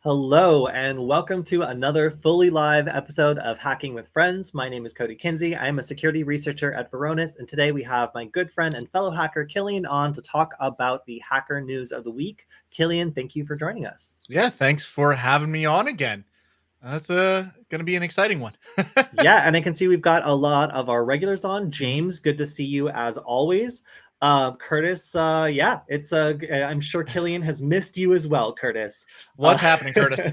Hello, and welcome to another fully live episode of Hacking with Friends. My name is Kody KIlian. I am a security researcher at Varonis, and today we have my good friend and fellow hacker, KIlian, on to talk about the hacker news of the week. KIlian, thank you for joining us. Yeah, thanks for having me on again. That's going to be an exciting one. Yeah, and I can see we've got a lot of our regulars on. Mhm. James, good to see you as always. Curtis, yeah, I'm sure KIlian has missed you as well, Curtis. What's happening, Curtis?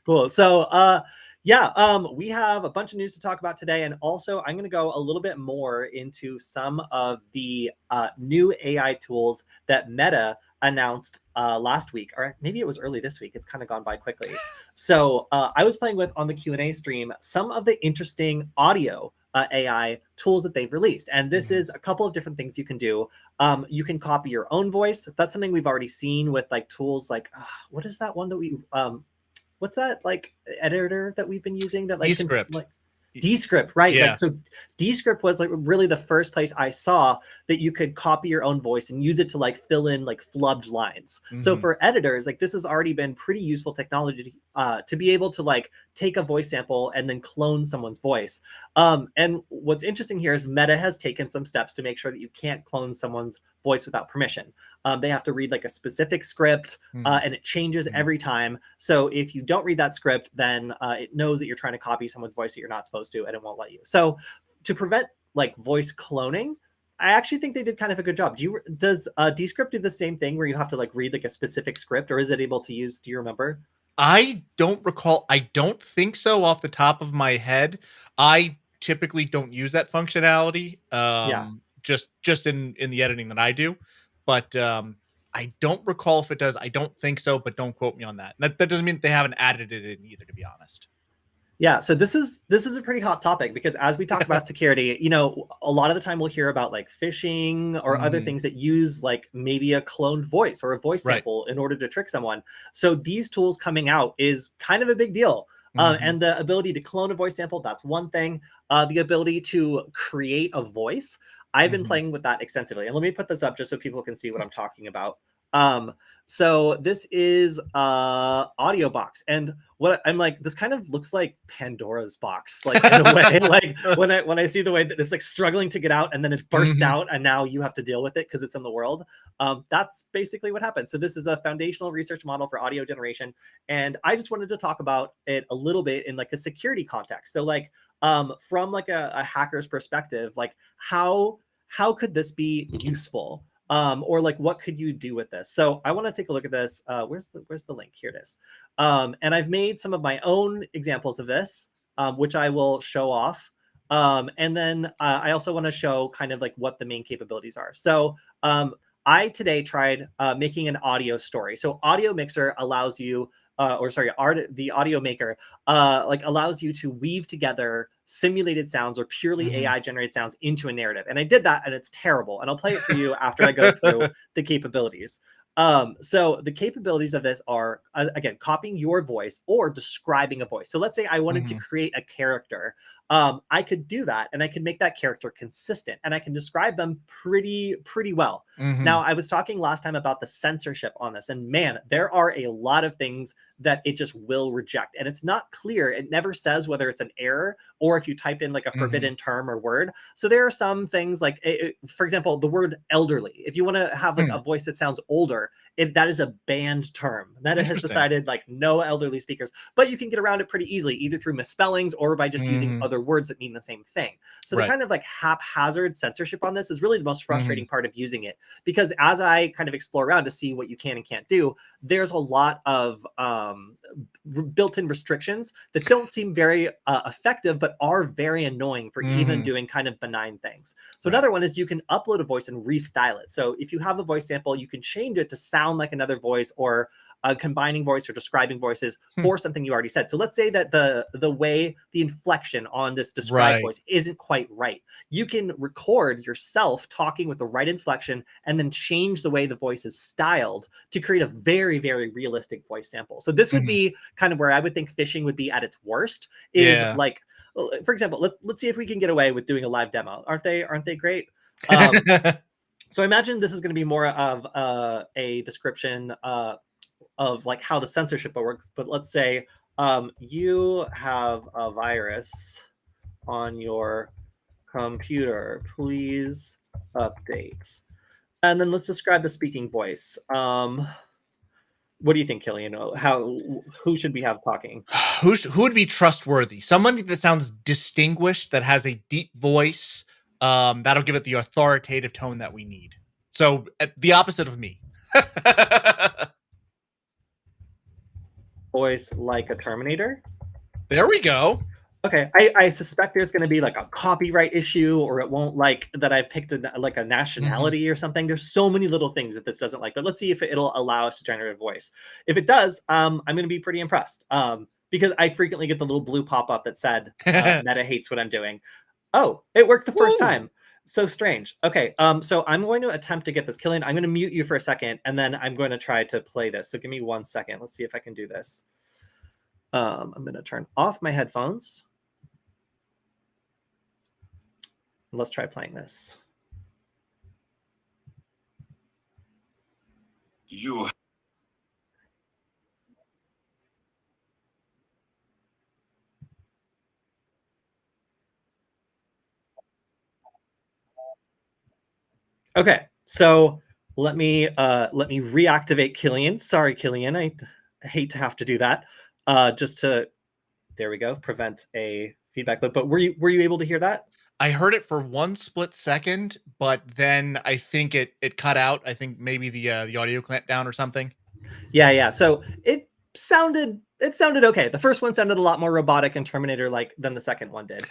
Cool. So, yeah, we have a bunch of news to talk about today, and also I'm going to go a little bit more into some of the new AI tools that Meta announced last week, or maybe it was early this week. It's kind of gone by quickly. So, I was playing with on the Q&A stream some of the interesting audio AI tools that they've released, and this is a couple of different things you can do. You can copy your own voice. That's something we've already seen with like tools like what is that one that we what's that like editor that we've been using that like can Descript. like Descript, right? Yeah. Like, so Descript was like really the first place I saw that you could copy your own voice and use it to like fill in like flubbed lines. So for editors, like this has already been pretty useful technology to be able to like take a voice sample and then clone someone's voice. And what's interesting here is Meta has taken some steps to make sure that you can't clone someone's voice without permission. They have to read like a specific script and it changes every time. So if you don't read that script, then it knows that you're trying to copy someone's voice that you're not supposed to, and it won't let you. So to prevent like voice cloning, I actually think they did kind of a good job. Does Descript do the same thing where you have to like read like a specific script, or is it able to use? Do you remember? I don't recall. I don't think so off the top of my head. I typically don't use that functionality. Yeah. Just in the editing that I do, but I don't recall if it does. I don't think so, but don't quote me on that. That doesn't mean they haven't added it in either, to be honest. Yeah, so this is a pretty hot topic because as we talk about security, you know, a lot of the time we'll hear about like phishing or other things that use like maybe a cloned voice or a voice Right. sample in order to trick someone. So these tools coming out is kind of a big deal. And the ability to clone a voice sample, that's one thing. The ability to create a voice, I've been playing with that extensively. And let me put this up just so people can see what I'm talking about. So this is audio box, and what I'm like, this kind of looks like Pandora's box, like in a way. Like when I see the way that it's like struggling to get out and then it burst out and now you have to deal with it because it's in the world. That's basically what happened. So this is a foundational research model for audio generation, and I just wanted to talk about it a little bit in like a security context. So like from like a hacker's perspective, like how could this be useful? Or like what could you do with this? So I want to take a look at this. Where's the link? Here it is. And I've made some of my own examples of this, which I will show off. And then I also want to show kind of like what the main capabilities are. So I today tried making an audio story. So Audio Mixer allows you, the Audio Maker like allows you to weave together simulated sounds or purely AI generated sounds into a narrative. And I did that and it's terrible. And I'll play it for you after I go through the capabilities. So the capabilities of this are, again, copying your voice or describing a voice. So let's say I wanted to create a character. I could do that and I can make that character consistent and I can describe them pretty well. Now, I was talking last time about the censorship on this, and man, there are a lot of things that it just will reject. And it's not clear. It never says whether it's an error or if you type in like a forbidden term or word. So there are some things like, for example, the word elderly. If you want to have like a voice that sounds older, that is a banned term. That has decided like no elderly speakers, but you can get around it pretty easily, either through misspellings or by just using other words that mean the same thing. So the kind of like haphazard censorship on this is really the most frustrating part of using it, because as I kind of explore around to see what you can and can't do, there's a lot of built-in restrictions that don't seem very effective, but are very annoying for even doing kind of benign things. So another one is you can upload a voice and restyle it. So if you have a voice sample, you can change it to sound like another voice, or combining voice or describing voices for something you already said. So let's say that the way the inflection on this described voice isn't quite right. You can record yourself talking with the right inflection and then change the way the voice is styled to create a very, very realistic voice sample. So this would be kind of where I would think phishing would be at its worst, is like, for example, let's see if we can get away with doing a live demo. Aren't they great? So I imagine this is going to be more of a description. like how the censorship works. But let's say you have a virus on your computer. Please update. And then let's describe the speaking voice. What do you think, Kilian? Who should we have talking? Who would be trustworthy? Someone that sounds distinguished, that has a deep voice, that'll give it the authoritative tone that we need. So the opposite of me. Voice like a Terminator. There we go. Okay, I suspect there's going to be like a copyright issue, or it won't like that I've picked like a nationality or something. There's so many little things that this doesn't like, but let's see if it'll allow us to generate a voice. If it does, I'm going to be pretty impressed because I frequently get the little blue pop-up that said Meta hates what I'm doing. Oh, it worked the first time. So strange. Okay, so I'm going to attempt to get this. Kilian, I'm going to mute you for a second, and then I'm going to try to play this. So give me 1 second. Let's see if I can do this. I'm going to turn off my headphones. Let's try playing this. You. Okay, so let me reactivate Kilian. Sorry, Kilian, I hate to have to do that. Just to, there we go, prevent a feedback loop. But were you able to hear that? I heard it for 1 split second, but then I think it cut out. I think maybe the audio clamped down or something. Yeah. So it sounded okay. The first one sounded a lot more robotic and Terminator-like than the second one did.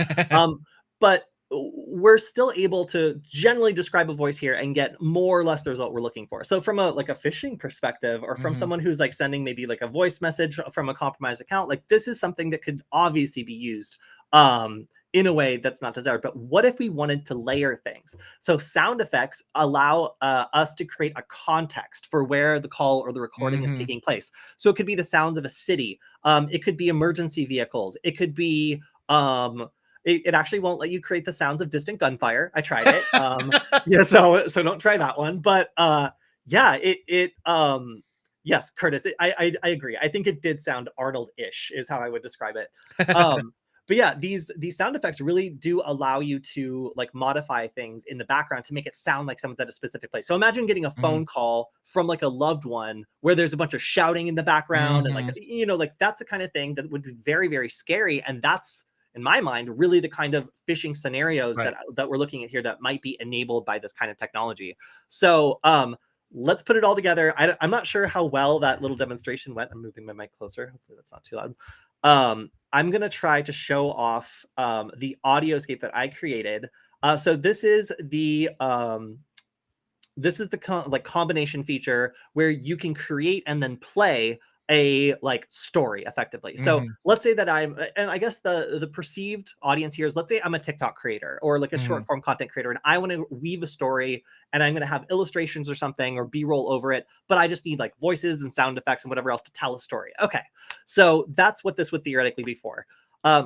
But we're still able to generally describe a voice here and get more or less the result we're looking for. So from a phishing perspective, or from someone who's like sending maybe like a voice message from a compromised account, like this is something that could obviously be used in a way that's not desired. But what if we wanted to layer things? So sound effects allow us to create a context for where the call or the recording is taking place. So it could be the sounds of a city. It could be emergency vehicles. It could be it actually won't let you create the sounds of distant gunfire. I tried it. Yeah, so don't try that one. But yeah, yes, Curtis, I agree. I think it did sound Arnold-ish is how I would describe it. But yeah, these sound effects really do allow you to like modify things in the background to make it sound like someone's at a specific place. So imagine getting a phone call from like a loved one where there's a bunch of shouting in the background and like, like that's the kind of thing that would be very, very scary. And that's, in my mind, really the kind of phishing scenarios that we're looking at here that might be enabled by this kind of technology. So let's put it all together. I'm not sure how well that little demonstration went. I'm moving my mic closer. Hopefully that's not too loud. I'm going to try to show off the audioscape that I created. So this is the combination feature where you can create and then play a like story effectively. So let's say that and I guess the perceived audience here is, let's say I'm a TikTok creator or like a short form content creator, and I want to weave a story and I'm going to have illustrations or something or B-roll over it, but I just need like voices and sound effects and whatever else to tell a story. Okay, so that's what this would theoretically be for.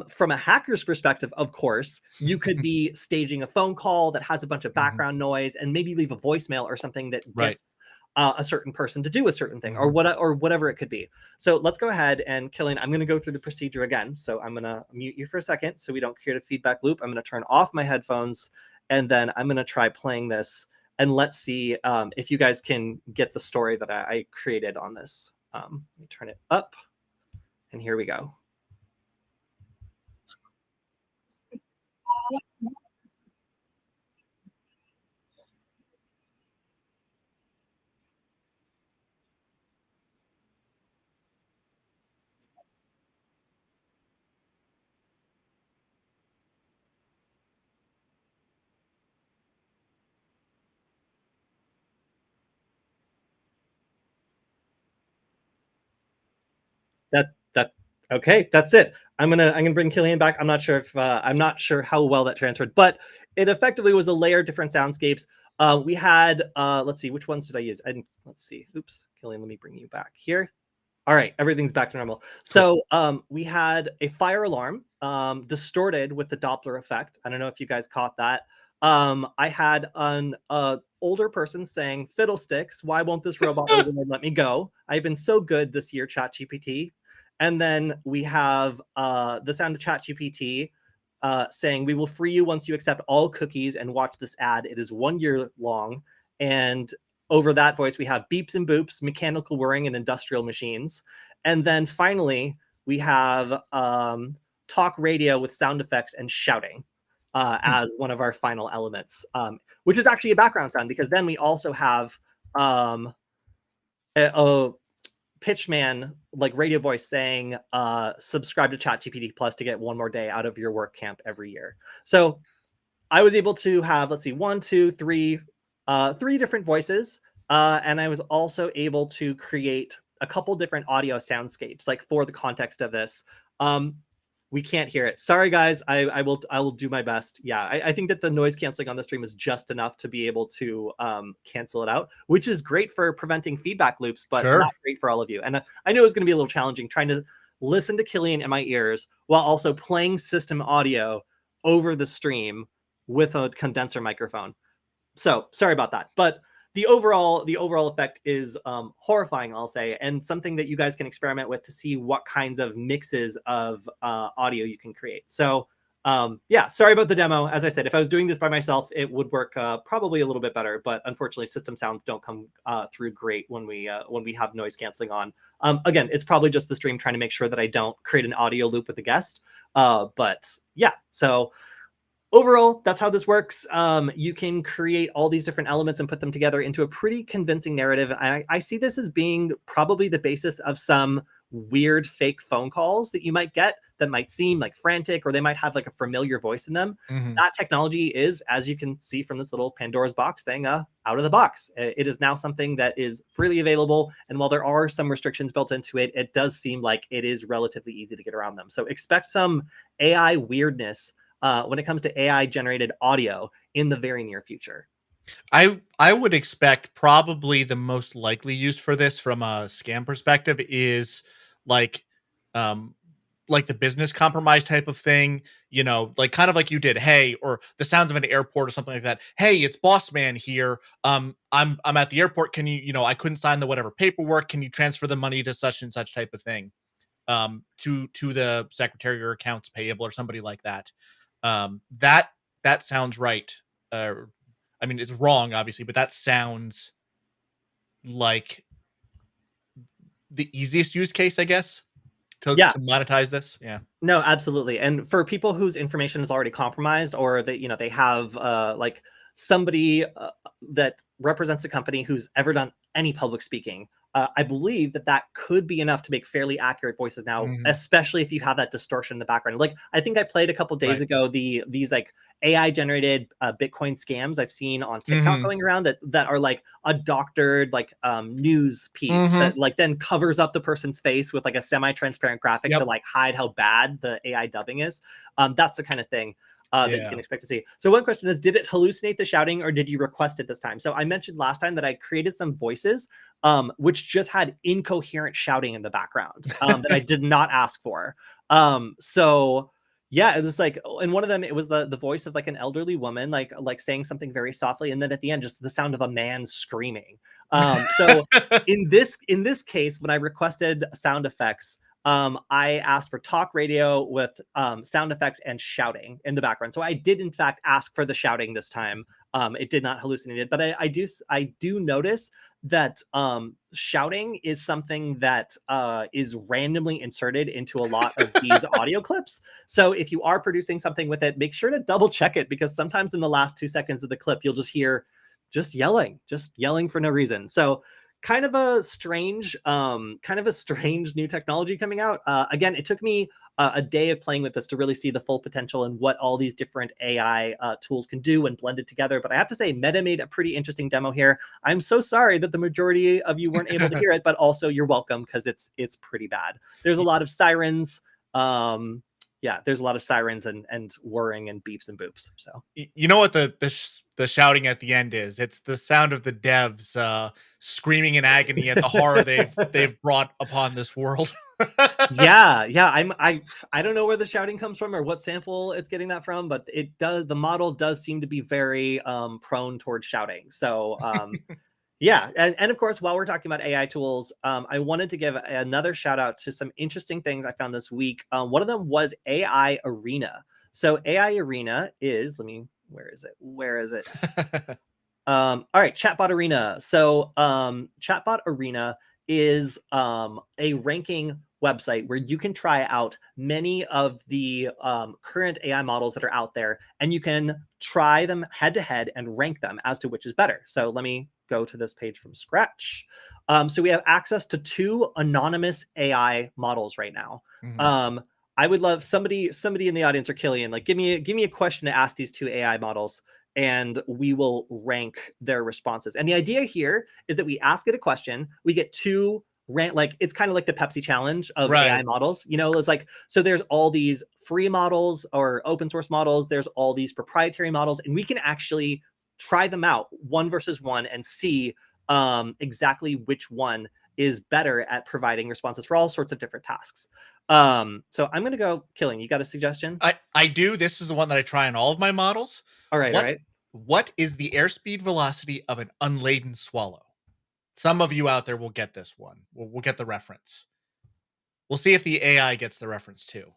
From a hacker's perspective, of course, you could be staging a phone call that has a bunch of background noise and maybe leave a voicemail or something that gets a certain person to do a certain thing or whatever it could be. So let's go ahead and, Kilian, I'm going to go through the procedure again. So I'm going to mute you for a second so we don't create a feedback loop. I'm going to turn off my headphones, and then I'm going to try playing this, and let's see if you guys can get the story that I created on this. Let me turn it up, and here we go. That okay, that's it. I'm gonna bring Kilian back. I'm not sure how well that transferred, but it effectively was a layer of different soundscapes. We had let's see, which ones did I use? Let's see. Oops, Kilian, let me bring you back here. All right, everything's back to normal. So we had a fire alarm distorted with the Doppler effect. I don't know if you guys caught that. I had an older person saying, "Fiddlesticks, why won't this robot overlord let me go? I've been so good this year, ChatGPT." And then we have the sound of ChatGPT saying, "We will free you once you accept all cookies and watch this ad. It is 1 year long." And over that voice, we have beeps and boops, mechanical whirring, and industrial machines. And then finally, we have talk radio with sound effects and shouting as one of our final elements, which is actually a background sound, because then we also have a pitchman like radio voice saying, subscribe to ChatGPT Plus to get one more day out of your work camp every year. So I was able to have, let's see, one, two, three, three different voices. And I was also able to create a couple different audio soundscapes, like for the context of this. Um, we can't hear it. Sorry, guys. I will do my best. Yeah, I think that the noise canceling on the stream is just enough to be able to cancel it out, which is great for preventing feedback loops, but not great for all of you. And I know it's going to be a little challenging trying to listen to Kilian in my ears while also playing system audio over the stream with a condenser microphone. So sorry about that. But the overall effect is horrifying, I'll say, and something that you guys can experiment with to see what kinds of mixes of audio you can create. So yeah, sorry about the demo. As I said, if I was doing this by myself, it would work probably a little bit better. But unfortunately, system sounds don't come through great when we have noise canceling on. Again, it's probably just the stream trying to make sure that I don't create an audio loop with the guest. But yeah, so overall, that's how this works. You can create all these different elements and put them together into a pretty convincing narrative. I see this as being probably the basis of some weird fake phone calls that you might get that might seem like frantic, or they might have like a familiar voice in them. That technology is, as you can see from this little Pandora's box thing, out of the box. It is now something that is freely available. And while there are some restrictions built into it, it does seem like it is relatively easy to get around them. So expect some AI weirdness when it comes to AI generated audio in the very near future. I would expect probably the most likely use for this from a scam perspective is like the business compromise type of thing, you know, like kind of like you did, hey, or the sounds of an airport or something like that. Hey, it's boss man here. I'm at the airport. Can you, I couldn't sign the whatever paperwork. Can you transfer the money to such and such type of thing? To the secretary or accounts payable or somebody like that. That sounds right. I mean, it's wrong, obviously, but that sounds like the easiest use case, I guess, to monetize this. Yeah. No, absolutely. And for people whose information is already compromised, or that, they have like somebody that represents a company who's ever done any public speaking, I believe that could be enough to make fairly accurate voices now, especially if you have that distortion in the background. Like, I think I played a couple days ago these like AI generated Bitcoin scams I've seen on TikTok going around that are like a doctored like news piece that like then covers up the person's face with like a semi-transparent graphic to like hide how bad the AI dubbing is. That's the kind of thing that you can expect to see. So one question is, did it hallucinate the shouting, or did you request it this time? So I mentioned last time that I created some voices which just had incoherent shouting in the background that I did not ask for. So yeah, it was like, and one of them, it was the voice of like an elderly woman, like saying something very softly, and then at the end, just the sound of a man screaming. So in this case, when I requested sound effects, I asked for talk radio with sound effects and shouting in the background. So I did in fact ask for the shouting this time. It did not hallucinate it, but I do notice that shouting is something that is randomly inserted into a lot of these audio clips. So if you are producing something with it, make sure to double check it, because sometimes in the last 2 seconds of the clip, you'll just hear yelling for no reason. So kind of a strange new technology coming out. Again, it took me a day of playing with this to really see the full potential and what all these different AI tools can do and blend it together. But I have to say, Meta made a pretty interesting demo here. I'm so sorry that the majority of you weren't able to hear it, but also you're welcome, because it's pretty bad. There's a lot of sirens. Yeah, there's a lot of sirens and whirring and beeps and boops. So you know what the shouting at the end is? It's the sound of the devs screaming in agony at the horror they've brought upon this world. Yeah, yeah. I don't know where the shouting comes from or what sample it's getting that from, but the model does seem to be very prone towards shouting. So yeah, and of course, while we're talking about AI tools, I wanted to give another shout out to some interesting things I found this week. One of them was AI Arena. So AI Arena is, where is it? Where is it? All right, Chatbot Arena. So Chatbot Arena is a ranking website where you can try out many of the current AI models that are out there, and you can try them head to head and rank them as to which is better. So let me go to this page from scratch. So we have access to 2 anonymous AI models right now. Mhm. I would love somebody in the audience, or Killian, like give me a question to ask these 2 AI models, and we will rank their responses. And the idea here is that we ask it a question, we get 2 rank, like it's kind of like the Pepsi challenge of AI Right. models. You know, it's like, so there's all these free models or open source models, there's all these proprietary models, and we can actually try them out 1 versus 1 and see exactly which one is better at providing responses for all sorts of different tasks. So I'm going to go. Killing. You got a suggestion? I do. This is the one that I try on all of my models. All right. All What right. what is the airspeed velocity of an unladen swallow? Some of you out there will get this one. We'll get the reference. We'll see if the AI gets the reference too.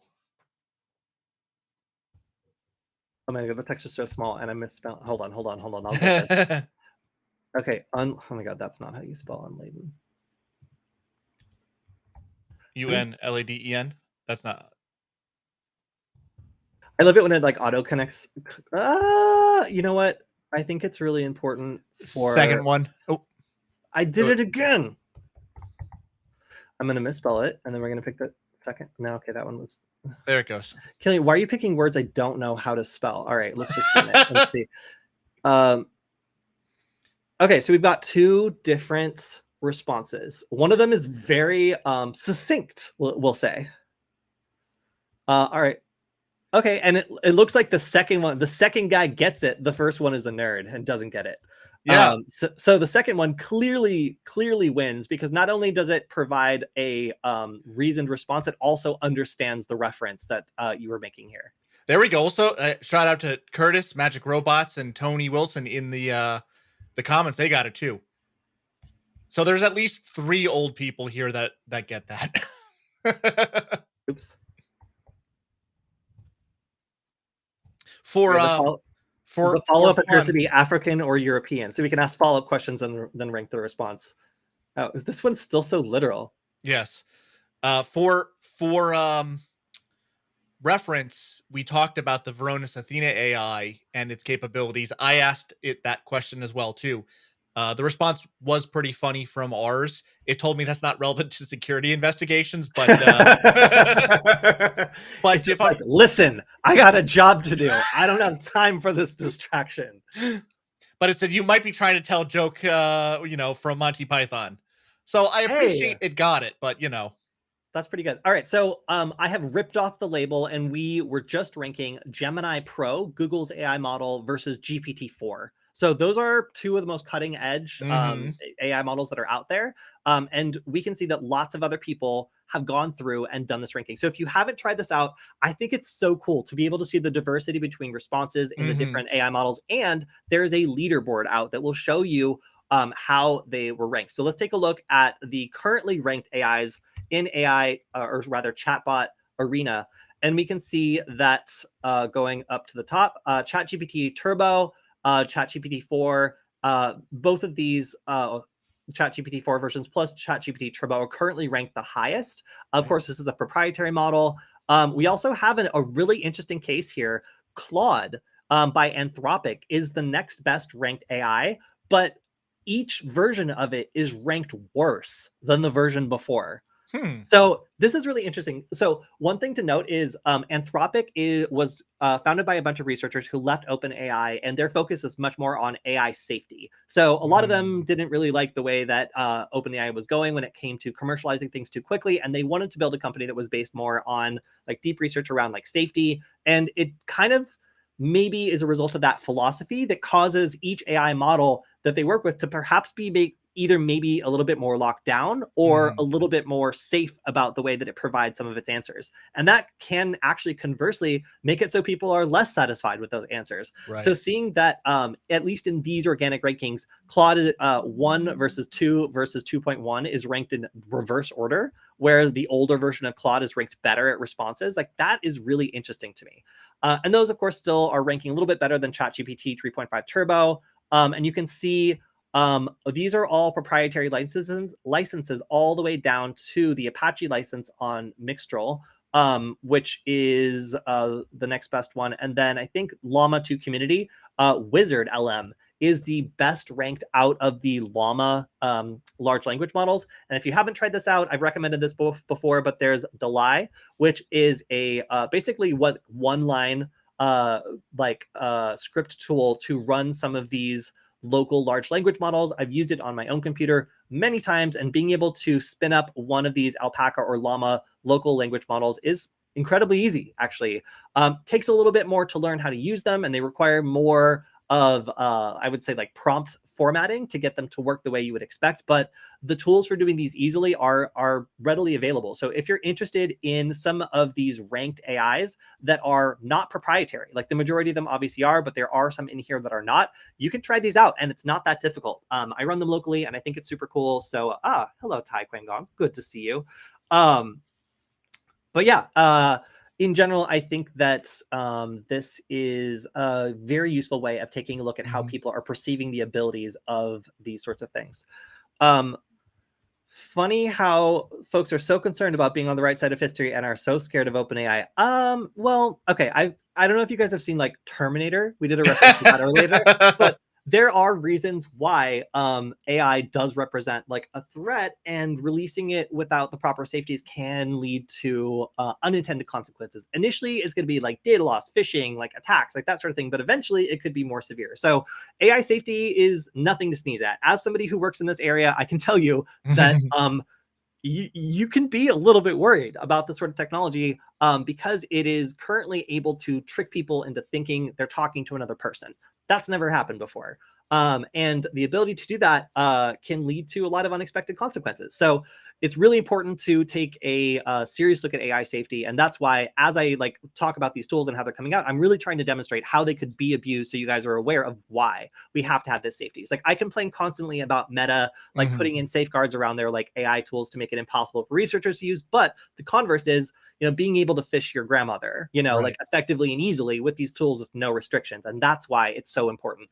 Oh my god, the text is so small and I misspelled. Hold on. I'll get there. Okay. Oh my god, that's not how you spell unladen. UNLADEN. That's not. I love it when it like auto connects. You know what? I think it's really important Second for. one. Oh, I did it again. I'm gonna misspell it, and then we're gonna pick the second. No, okay, that one was. there it goes. Kelly, why are you picking words I don't know how to spell? All right, let's just run it. Let's see. Um, okay, so we've got 2 different responses. One of them is very succinct, we'll say. All right. Okay, and it looks like the second guy gets it. The first one is a nerd and doesn't get it. Yeah. So the second one clearly wins, because not only does it provide a reasoned response, it also understands the reference that you were making here. There we go. Also, shout out to Curtis, Magic Robots, and Tony Wilson in the comments. They got it too. So there's at least 3 old people here that get that. Oops. For Yeah, the follow-up appears to fun, be African or European, so we can ask follow-up questions and then rank the response. Oh, this one's still so literal. yes. For reference, we talked about the Varonis Athena AI and its capabilities. I asked it that question as well too. The response was pretty funny from ours. It told me that's not relevant to security investigations, but It's just like, listen, I got a job to do. I don't have time for this distraction. But it said you might be trying to tell a joke, from Monty Python. So I appreciate it got it, but That's pretty good. All right, so I have ripped off the label, and we were just ranking Gemini Pro, Google's AI model, versus GPT-4. So those are 2 of the most cutting edge AI models that are out there. And we can see that lots of other people have gone through and done this ranking. So if you haven't tried this out, I think it's so cool to be able to see the diversity between responses in the different AI models. And there is a leaderboard out that will show you how they were ranked. So let's take a look at the currently ranked AIs in AI, or rather chatbot arena. And we can see that going up to the top, ChatGPT Turbo, ChatGPT 4, both of these ChatGPT 4 versions plus ChatGPT Turbo are currently ranked the highest. Of course, this is a proprietary model. We also have a really interesting case here. Claude by Anthropic is the next best ranked AI, but each version of it is ranked worse than the version before. So this is really interesting. So one thing to note is Anthropic was founded by a bunch of researchers who left OpenAI, and their focus is much more on AI safety. So a lot of them didn't really like the way that OpenAI was going when it came to commercializing things too quickly, and they wanted to build a company that was based more on like deep research around like safety. And it kind of maybe is a result of that philosophy that causes each AI model that they work with to perhaps be either maybe a little bit more locked down or a little bit more safe about the way that it provides some of its answers. And that can actually conversely make it so people are less satisfied with those answers. Right. So seeing that, at least in these organic rankings, Claude 1 versus 2 versus 2.1 is ranked in reverse order, whereas the older version of Claude is ranked better at responses. Like, that is really interesting to me. And those, of course, still are ranking a little bit better than ChatGPT 3.5 Turbo. And you can see these are all proprietary licenses all the way down to the Apache license on Mixtral, which is the next best one. And then I think Llama 2 community, Wizard LM is the best ranked out of the Llama large language models. And if you haven't tried this out, I've recommended this before, but there's Delay, which is a basically what one line script tool to run some of these local large language models. I've used it on my own computer many times, and being able to spin up one of these Alpaca or Llama local language models is incredibly easy, actually. Takes a little bit more to learn how to use them, and they require more of, I would say, like prompt formatting to get them to work the way you would expect. But the tools for doing these easily are readily available. So if you're interested in some of these ranked AIs that are not proprietary, like the majority of them obviously are, but there are some in here that are not, you can try these out, and it's not that difficult. I run them locally, and I think it's super cool. So, hello, Tai Quang. Good to see you. But yeah, in general, I think that this is a very useful way of taking a look at how people are perceiving the abilities of these sorts of things. Funny how folks are so concerned about being on the right side of history and are so scared of OpenAI. Well, okay, I don't know if you guys have seen like Terminator. We did a reference to that earlier, but there are reasons why AI does represent like a threat, and releasing it without the proper safeties can lead to unintended consequences. Initially, it's going to be like data loss, phishing, like attacks, like that sort of thing. But eventually, it could be more severe. So AI safety is nothing to sneeze at. As somebody who works in this area, I can tell you that you can be a little bit worried about this sort of technology because it is currently able to trick people into thinking they're talking to another person. That's never happened before. And the ability to do that can lead to a lot of unexpected consequences. So it's really important to take a serious look at AI safety. And that's why, as I like talk about these tools and how they're coming out, I'm really trying to demonstrate how they could be abused, so you guys are aware of why we have to have this safety. It's like, I complain constantly about Meta, like putting in safeguards around their like AI tools to make it impossible for researchers to use. But the converse is, being able to phish your grandmother, like effectively and easily with these tools with no restrictions. And that's why it's so important.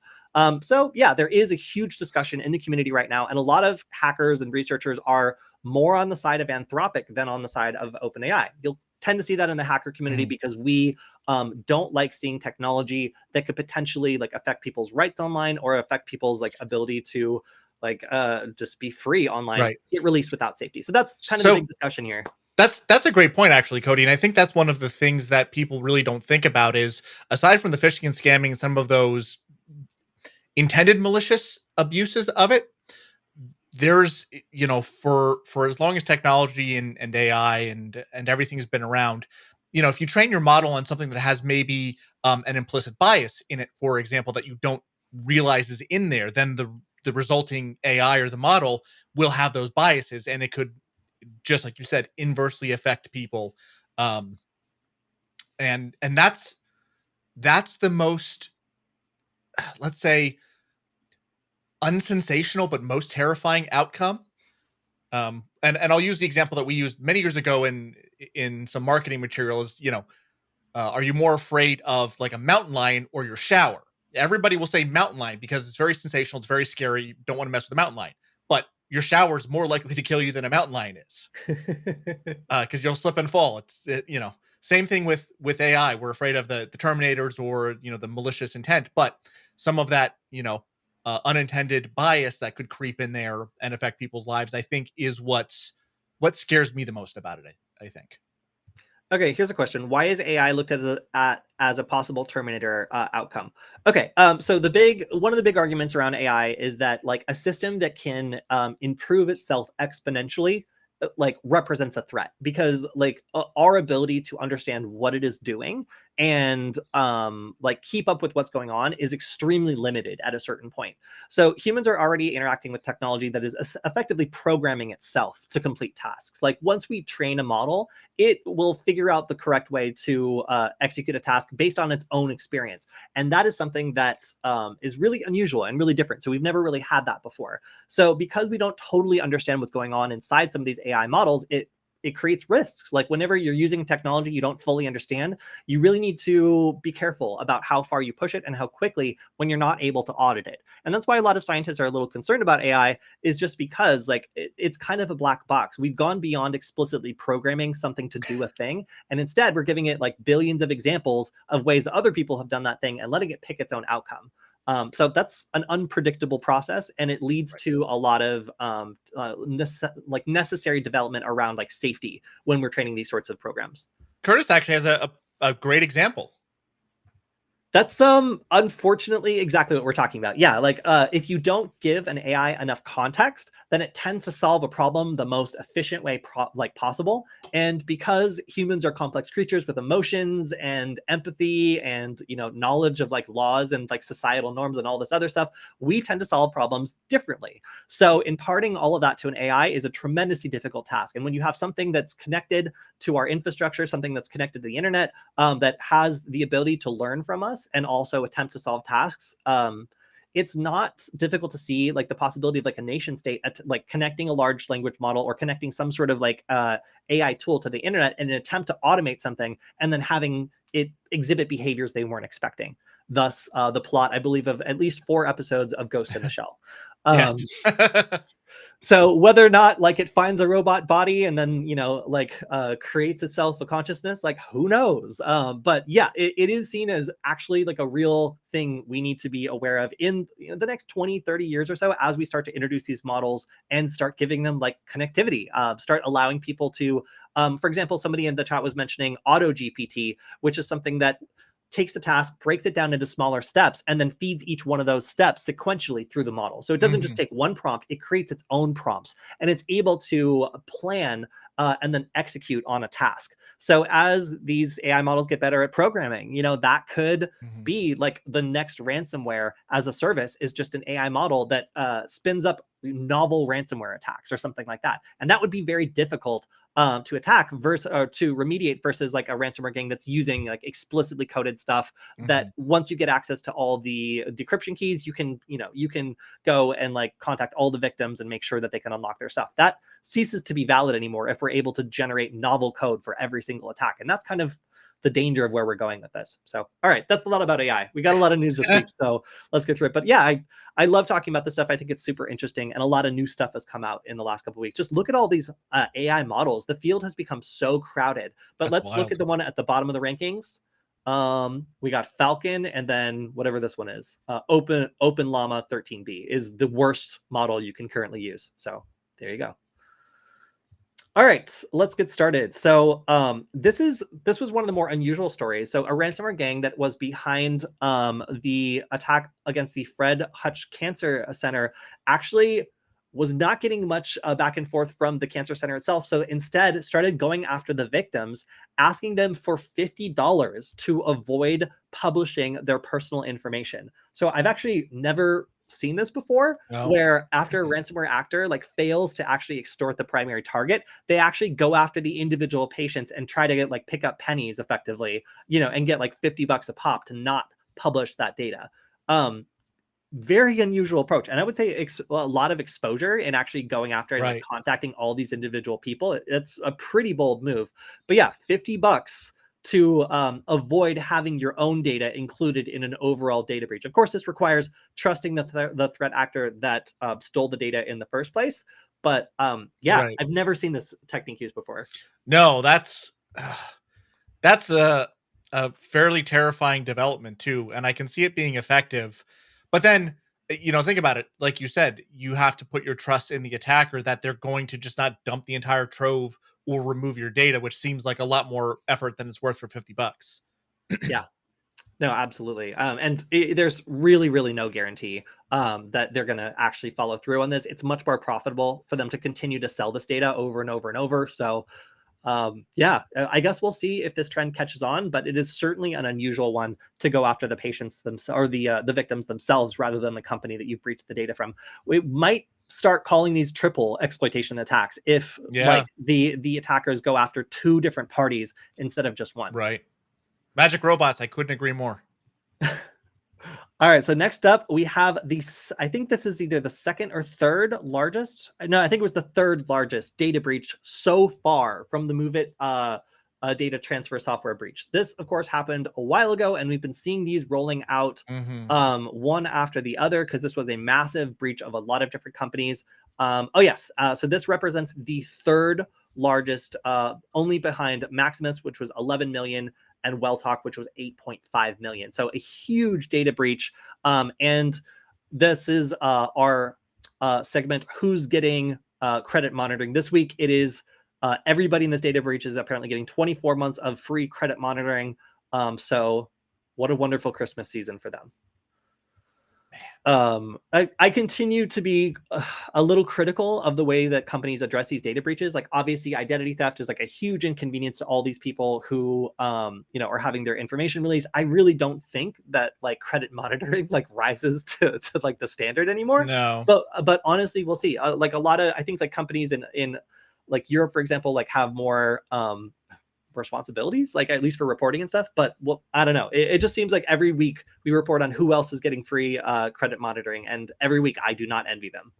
So yeah, there is a huge discussion in the community right now. And a lot of hackers and researchers are more on the side of Anthropic than on the side of OpenAI. You'll tend to see that in the hacker community because we don't like seeing technology that could potentially like affect people's rights online or affect people's like ability to like just be free online, get released without safety. So that's kind of the big discussion here. That's a great point, actually, Kody. And I think that's one of the things that people really don't think about is, aside from the phishing and scamming and some of those intended malicious abuses of it, there's, for as long as technology and AI and everything has been around, if you train your model on something that has maybe an implicit bias in it, for example, that you don't realize is in there, then the resulting AI or the model will have those biases, and it could, just like you said, inversely affect people. And that's the most, let's say, unsensational but most terrifying outcome. And I'll use the example that we used many years ago in some marketing materials. Are you more afraid of like a mountain lion or your shower? Everybody will say mountain lion because it's very sensational, it's very scary, you don't want to mess with the mountain lion. But your shower is more likely to kill you than a mountain lion is, because you'll slip and fall. Same thing with AI. We're afraid of the Terminators or the malicious intent, but some of that unintended bias that could creep in there and affect people's lives, I think, is what scares me the most about it. I think. Okay, here's a question. Why is AI looked at as a possible Terminator outcome? Okay, so one of the big arguments around AI is that like a system that can improve itself exponentially like represents a threat, because like our ability to understand what it is doing and like keep up with what's going on is extremely limited at a certain point. So humans are already interacting with technology that is effectively programming itself to complete tasks. Like once we train a model, it will figure out the correct way to execute a task based on its own experience. And that is something that is really unusual and really different. So we've never really had that before. So because we don't totally understand what's going on inside some of these AI models, it creates risks. Like whenever you're using technology you don't fully understand, you really need to be careful about how far you push it and how quickly, when you're not able to audit it. And that's why a lot of scientists are a little concerned about AI, is just because like it's kind of a black box. We've gone beyond explicitly programming something to do a thing, and instead we're giving it like billions of examples of ways other people have done that thing and letting it pick its own outcome. So that's an unpredictable process, and it leads to a lot of necessary development around like safety when we're training these sorts of programs. Curtis actually has a great example. That's unfortunately exactly what we're talking about. Yeah, like if you don't give an AI enough context, then it tends to solve a problem the most efficient way like possible. And because humans are complex creatures with emotions and empathy and knowledge of like laws and like societal norms and all this other stuff, we tend to solve problems differently. So imparting all of that to an AI is a tremendously difficult task. And when you have something that's connected to our infrastructure, something that's connected to the internet, that has the ability to learn from us and also attempt to solve tasks, it's not difficult to see like the possibility of like a nation state like connecting a large language model or connecting some sort of like AI tool to the internet in an attempt to automate something, and then having it exhibit behaviors they weren't expecting. Thus, the plot, I believe, of at least 4 episodes of Ghost in the Shell. Yes. Um, so whether or not like it finds a robot body and then like creates itself a consciousness, like who knows. But yeah, it is seen as actually like a real thing we need to be aware of in the next 20-30 years or so, as we start to introduce these models and start giving them like connectivity, start allowing people to for example, somebody in the chat was mentioning auto GPT, which is something that takes the task, breaks it down into smaller steps, and then feeds each one of those steps sequentially through the model. So it doesn't just take one prompt, it creates its own prompts, and it's able to plan and then execute on a task. So as these AI models get better at programming, that could be like the next ransomware as a service, is just an AI model that spins up novel ransomware attacks or something like that. And that would be very difficult to attack versus or to remediate, versus like a ransomware gang that's using like explicitly coded stuff that once you get access to all the decryption keys, you can go and like contact all the victims and make sure that they can unlock their stuff. That ceases to be valid anymore if we're able to generate novel code for every single attack. And that's kind of the danger of where we're going with this. So, all right, that's a lot about AI. We got a lot of news this week, so let's get through it. But yeah, I love talking about this stuff. I think it's super interesting, and a lot of new stuff has come out in the last couple of weeks. Just look at all these AI models. The field has become so crowded. But let's look at the one at the bottom of the rankings. We got Falcon, and then whatever this one is, Open Llama 13B is the worst model you can currently use. So there you go. All right, let's get started. So this was one of the more unusual stories. So a ransomware gang that was behind the attack against the Fred Hutch Cancer Center actually was not getting much back and forth from the cancer center itself. So instead started going after the victims, asking them for $50 to avoid publishing their personal information. So I've actually never seen this before, where after a ransomware actor like fails to actually extort the primary target, they actually go after the individual patients and try to get like pick up pennies effectively, and get like $50 a pop to not publish that data. Very unusual approach, and I would say a lot of exposure in actually going after and like contacting all these individual people. It's a pretty bold move. But yeah, $50 to avoid having your own data included in an overall data breach. Of course, this requires trusting the threat actor that stole the data in the first place. But yeah, I've never seen this technique used before. No, that's a fairly terrifying development too, and I can see it being effective. But then, think about it. Like you said, you have to put your trust in the attacker that they're going to just not dump the entire trove or remove your data, which seems like a lot more effort than it's worth for $50. Yeah. No, absolutely. And there's really no guarantee that they're going to actually follow through on this. It's much more profitable for them to continue to sell this data over and over and over. So, yeah, I guess we'll see if this trend catches on, but it is certainly an unusual one to go after the patients themselves or the victims themselves rather than the company that you've breached the data from. We might start calling these triple exploitation attacks if Yeah, like the attackers go after two different parties instead of just one. right. Magic robots. I couldn't agree more. All right, so next up we have I think this is either the second or third largest. No, I think it was the third largest data breach so far from the Move It data transfer software breach. This, of course, happened a while ago, and we've been seeing these rolling out Mm-hmm. one after the other because this was a massive breach of a lot of different companies. Oh yes, so this represents the third largest, only behind Maximus, which was 11 million, and Welltalk, which was 8.5 million. So a huge data breach. And this is our segment, Who's Getting Credit Monitoring. This week, it is everybody in this data breach is apparently getting 24 months of free credit monitoring. So what a wonderful Christmas season for them. I continue to be a little critical of the way that companies address these data breaches. Like, obviously, identity theft is like a huge inconvenience to all these people who are having their information released. I really don't think that like credit monitoring like rises to like the standard anymore. No. But honestly, we'll see. Like a lot of, I think like companies in like Europe, for example, like have more responsibilities, like at least for reporting and stuff. But well, I don't know. It just seems like every week we report on who else is getting free credit monitoring, and every week I do not envy them.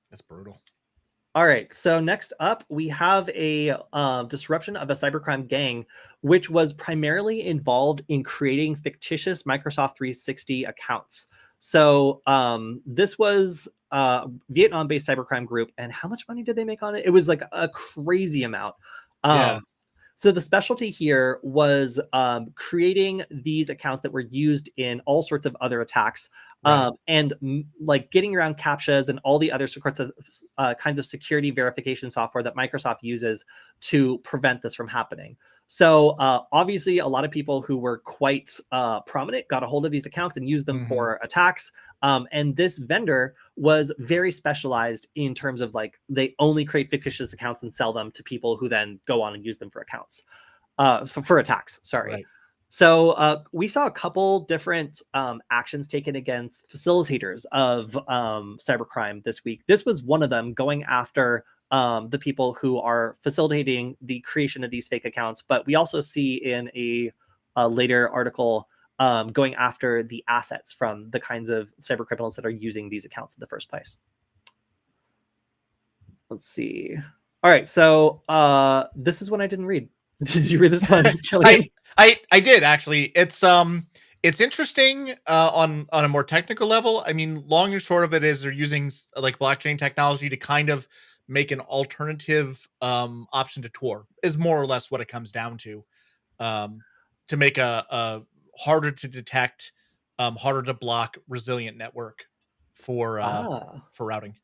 That's brutal. All right, so next up we have a disruption of a cybercrime gang, which was primarily involved in creating fictitious Microsoft 360 accounts. So this was Vietnam-based cybercrime group, and how much money did they make on it? It was like a crazy amount. Yeah. So the specialty here was creating these accounts that were used in all sorts of other attacks, Right. and like getting around CAPTCHAs and all the other sorts of kinds of security verification software that Microsoft uses to prevent this from happening. So obviously, a lot of people who were quite prominent got a hold of these accounts and used them Mm-hmm. for attacks. And this vendor was very specialized in terms of like they only create fictitious accounts and sell them to people who then go on and use them for accounts, for attacks. Sorry. Right. So we saw a couple different actions taken against facilitators of cybercrime this week. This was one of them, going after the people who are facilitating the creation of these fake accounts. But we also see in a later article going after the assets from the kinds of cyber criminals that are using these accounts in the first place. Let's see. All right, so this is one I didn't read. Did you read this one, Killian? I did actually. It's interesting on a more technical level. I mean, long and short of it is they're using like blockchain technology to kind of make an alternative option to Tor, is more or less what it comes down to make a harder to detect, harder to block, resilient network for routing.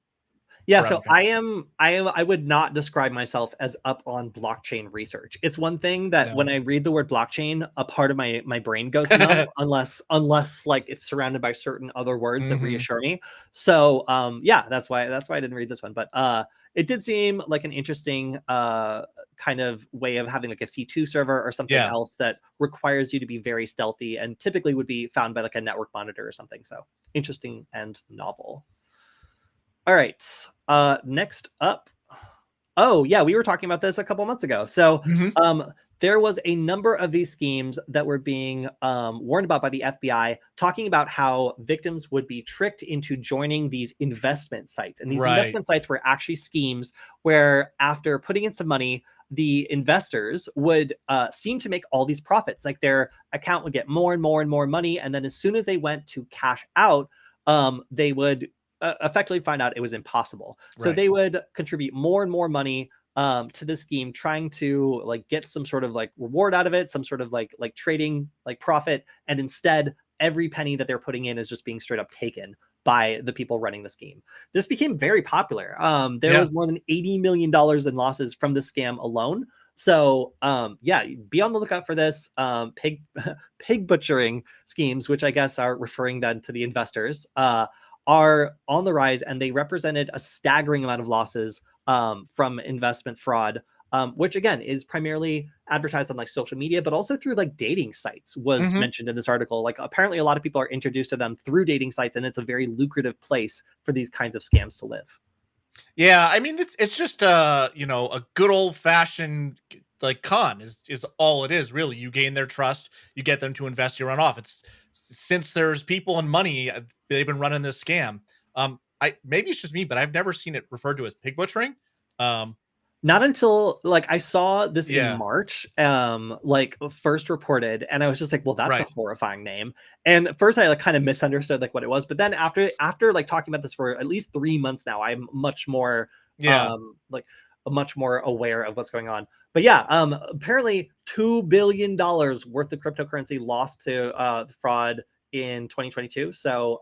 Yeah, For so routing traffic. I would not describe myself as up on blockchain research. It's one thing that when No. I read the word blockchain, a part of my brain goes numb unless like it's surrounded by certain other words that Hmm. reassure me. So yeah, that's why I didn't read this one. But it did seem like an interesting kind of way of having like a C2 server or something Yeah. else that requires you to be very stealthy and typically would be found by like a network monitor or something. So interesting and novel. All right. Next up. Oh, yeah, we were talking about this a couple months ago. So, Hmm. there was a number of these schemes that were being warned about by the FBI, talking about how victims would be tricked into joining these investment sites. And these Right. investment sites were actually schemes where, after putting in some money, the investors would seem to make all these profits. Like their account would get more and more and more money. And then as soon as they went to cash out, they would effectively find out it was impossible. So Right. they would contribute more and more money to this scheme, trying to like get some sort of like reward out of it, some sort of like trading like profit, and instead every penny that they're putting in is just being straight up taken by the people running the scheme. This became very popular. There Yeah. was more than $80 million in losses from the scam alone. So yeah, be on the lookout for this. Pig butchering schemes, which I guess are referring then to the investors, are on the rise, and they represented a staggering amount of losses from investment fraud, which again is primarily advertised on like social media, but also through like dating sites was Mhm. mentioned in this article. Like apparently a lot of people are introduced to them through dating sites, and it's a very lucrative place for these kinds of scams to live. Yeah, I mean it's just a good old fashioned like con is all it is really. You gain their trust, you get them to invest, you run off. It's since there's people and money, they've been running this scam. I maybe it's just me, but I've never seen it referred to as pig butchering. Um, Not until like I saw this in yeah, March, like first reported, and I was just like, well, that's a right. horrifying name. And at first I like kind of misunderstood like what it was, but then after like talking about this for at least 3 months now, I'm much more Yeah. like much more aware of what's going on. But yeah, apparently $2 billion worth of cryptocurrency lost to fraud in 2022. So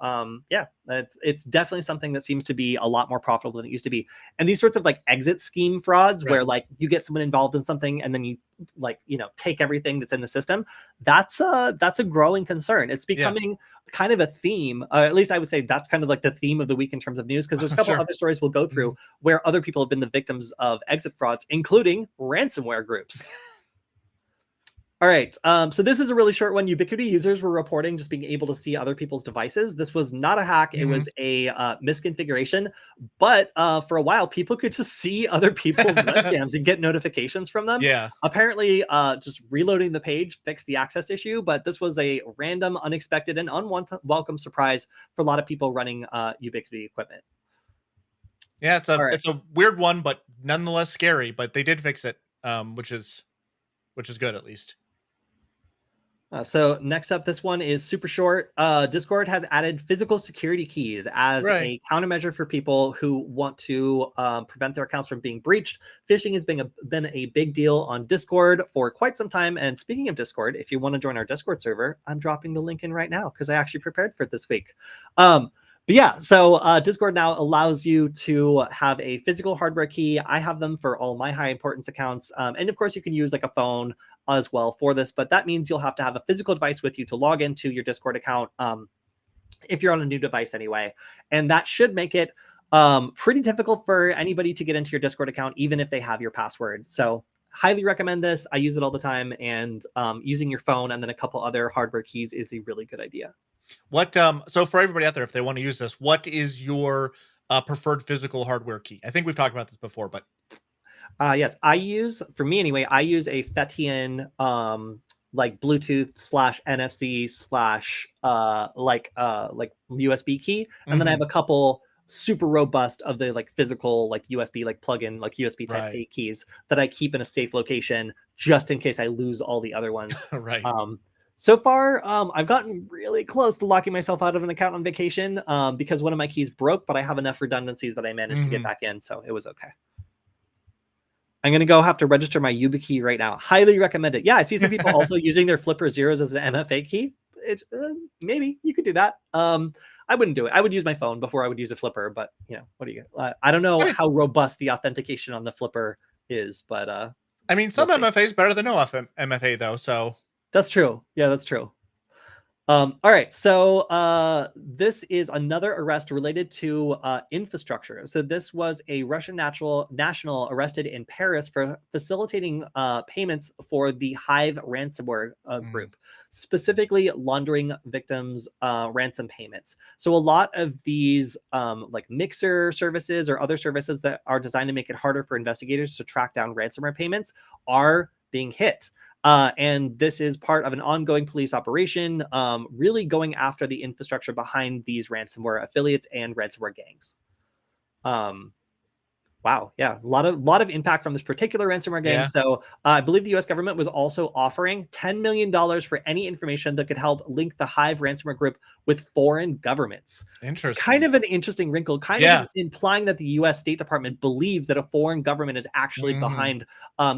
yeah, it's definitely something that seems to be a lot more profitable than it used to be. And these sorts of like exit scheme frauds Right. where like you get someone involved in something and then you like take everything that's in the system, that's a growing concern. It's Yeah. becoming kind of a theme, at least I would say that's kind of like the theme of the week in terms of news, because there's a couple Sure. other stories we'll go through Mhm. where other people have been the victims of exit frauds, including ransomware groups. All right. So this is a really short one. Ubiquity users were reporting just being able to see other people's devices. This was not a hack. It Mhm. was a misconfiguration. But for a while, people could just see other people's webcams and get notifications from them. Yeah. Apparently, just reloading the page fixed the access issue. But this was a random, unexpected, and unwelcome surprise for a lot of people running Ubiquity equipment. Yeah, All right. it's a weird one, but nonetheless scary. But they did fix it, which is good at least. So next up, this one is super short. Discord has added physical security keys as Right. a countermeasure for people who want to prevent their accounts from being breached. Phishing has been a big deal on Discord for quite some time. And speaking of Discord, if you want to join our Discord server, I'm dropping the link in right now because I actually prepared for it this week. But yeah, so Discord now allows you to have a physical hardware key. I have them for all my high importance accounts. And of course, you can use like a phone as well for this, but that means you'll have to have a physical device with you to log into your Discord account if you're on a new device anyway. And that should make it pretty difficult for anybody to get into your Discord account, even if they have your password. So highly recommend this. I use it all the time, and using your phone and then a couple other hardware keys is a really good idea. What so for everybody out there, if they want to use this, what is your preferred physical hardware key? I think we've talked about this before, but Yes, for me anyway, I use a Fetian like Bluetooth / NFC / like USB key, and then I have Mhm. a couple super robust of the like physical like USB like plug-in like USB type Right. A keys that I keep in a safe location just in case I lose all the other ones. Right. Um, so far, I've gotten really close to locking myself out of an account on vacation because one of my keys broke, but I have enough redundancies that I managed to get Mhm. back in, so it was okay. I'm gonna go have to register my YubiKey right now. Highly recommend it. Yeah, I see some people also using their Flipper zeros as an MFA key. It's maybe you could do that. I wouldn't do it. I would use my phone before I would use a Flipper. But what do you? I don't know I mean, how robust the authentication on the Flipper is, but we'll some see. MFA is better than no MFA though. So That's true. Yeah, that's true. All right, so this is another arrest related to infrastructure. So this was a Russian national arrested in Paris for facilitating payments for the Hive ransomware mhm. group, specifically laundering victims' ransom payments. So a lot of these like mixer services or other services that are designed to make it harder for investigators to track down ransomware payments are being hit. And this is part of an ongoing police operation, really going after the infrastructure behind these ransomware affiliates and ransomware gangs. Um, wow, yeah, a lot of impact from this particular ransomware gang. Yeah, So I believe the U.S. government was also offering $10 million for any information that could help link the Hive ransomware group with foreign governments. Kind interesting. of an interesting wrinkle, kind of Yeah. implying that the U.S. State Department believes that a foreign government is actually Mhm. behind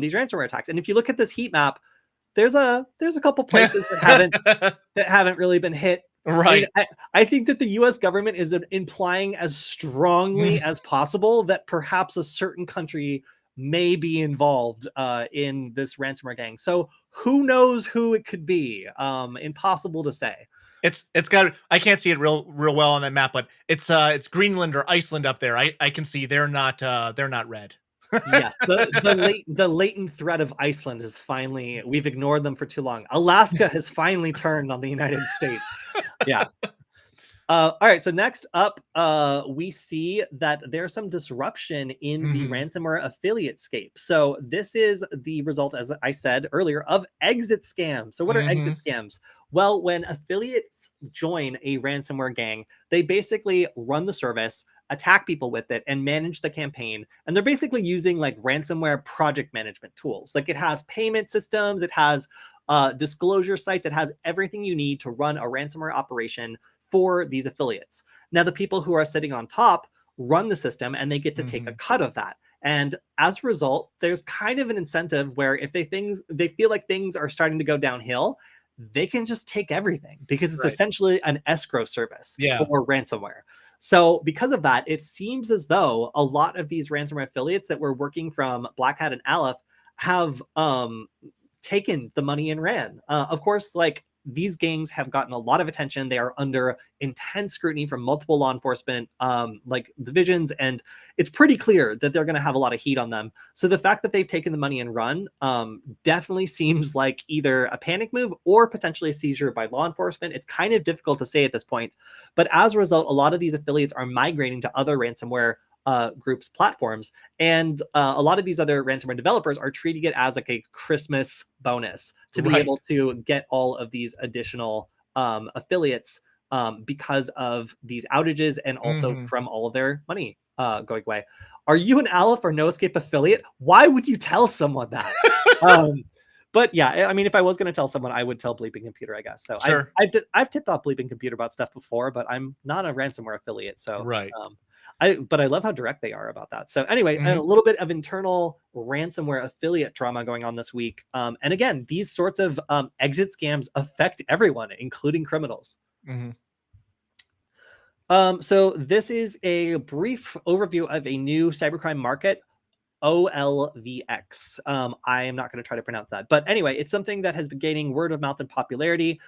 these ransomware attacks. And if you look at this heat map, there's a couple places that haven't really been hit. I mean, Right. I think that the US government is implying as strongly Mhm. as possible that perhaps a certain country may be involved in this ransomware gang. So who knows who it could be? Impossible to say. It's got, I can't see it real well on that map, but it's Greenland or Iceland up there. I can see they're not red. Yes, the latent threat of Iceland is finally, we've ignored them for too long. Alaska has finally turned on the United States. Yeah. All right, so next up, we see that there's some disruption in the ransomware affiliate scape. So this is the result, as I said earlier, of exit scams. So what are exit scams? Well, when affiliates join a ransomware gang, they basically run the service, attack people with it, and manage the campaign. And they're basically using like ransomware project management tools. Like it has payment systems, it has disclosure sites, it has everything you need to run a ransomware operation for these affiliates. Now, the people who are sitting on top run the system and they get to take a cut of that. And as a result, there's kind of an incentive where if they feel like things are starting to go downhill, they can just take everything because it's essentially an escrow service for ransomware. So because of that, it seems as though a lot of these ransomware affiliates that were working from Black Hat and Aleph have taken the money and ran. Of course, like these gangs have gotten a lot of attention. They are under intense scrutiny from multiple law enforcement like divisions, and it's pretty clear that they're going to have a lot of heat on them. So the fact that they've taken the money and run definitely seems like either a panic move or potentially a seizure by law enforcement. It's kind of difficult to say at this point, but as a result, a lot of these affiliates are migrating to other ransomware groups platforms, and a lot of these other ransomware developers are treating it as like a Christmas bonus to be able to get all of these additional affiliates because of these outages and also from all of their money going away. Are you an Aleph or No Escape affiliate? Why would you tell someone that? But yeah, I mean, if I was going to tell someone, I would tell Bleeping Computer, I guess. So I've tipped off Bleeping Computer about stuff before, but I'm not a ransomware affiliate. So but I love how direct they are about that. So anyway, a little bit of internal ransomware affiliate drama going on this week. And again, these sorts of exit scams affect everyone, including criminals. So this is a brief overview of a new cybercrime market, OLVX. I am not going to try to pronounce that. But anyway, it's something that has been gaining word of mouth and popularity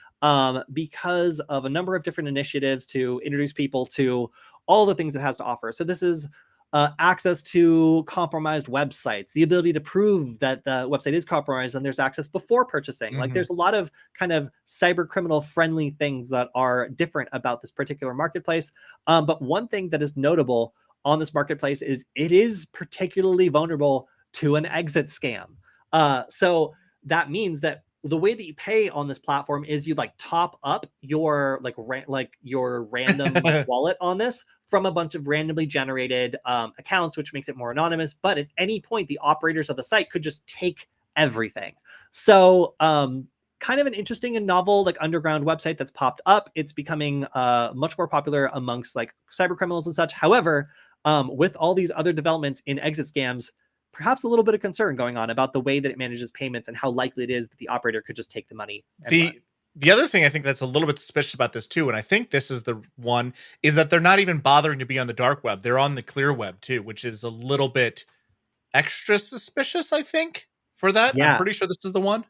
because of a number of different initiatives to introduce people to all the things it has to offer. So this is access to compromised websites, the ability to prove that the website is compromised and there's access before purchasing. Like there's a lot of kind of cyber criminal friendly things that are different about this particular marketplace. But one thing that is notable on this marketplace is it is particularly vulnerable to an exit scam. So that means that the way that you pay on this platform is you like top up your your random wallet on this from a bunch of randomly generated accounts, which makes it more anonymous. But at any point, the operators of the site could just take everything. So kind of an interesting and novel like underground website that's popped up. It's becoming much more popular amongst like cyber criminals and such. However, with all these other developments in exit scams, perhaps a little bit of concern going on about the way that it manages payments and how likely it is that the operator could just take the money. The other thing I think that's a little bit suspicious about this too, and I think this is the one, is that they're not even bothering to be on the dark web. They're on the clear web too, which is a little bit extra suspicious, I think, for that. Yeah. I'm pretty sure this is the one.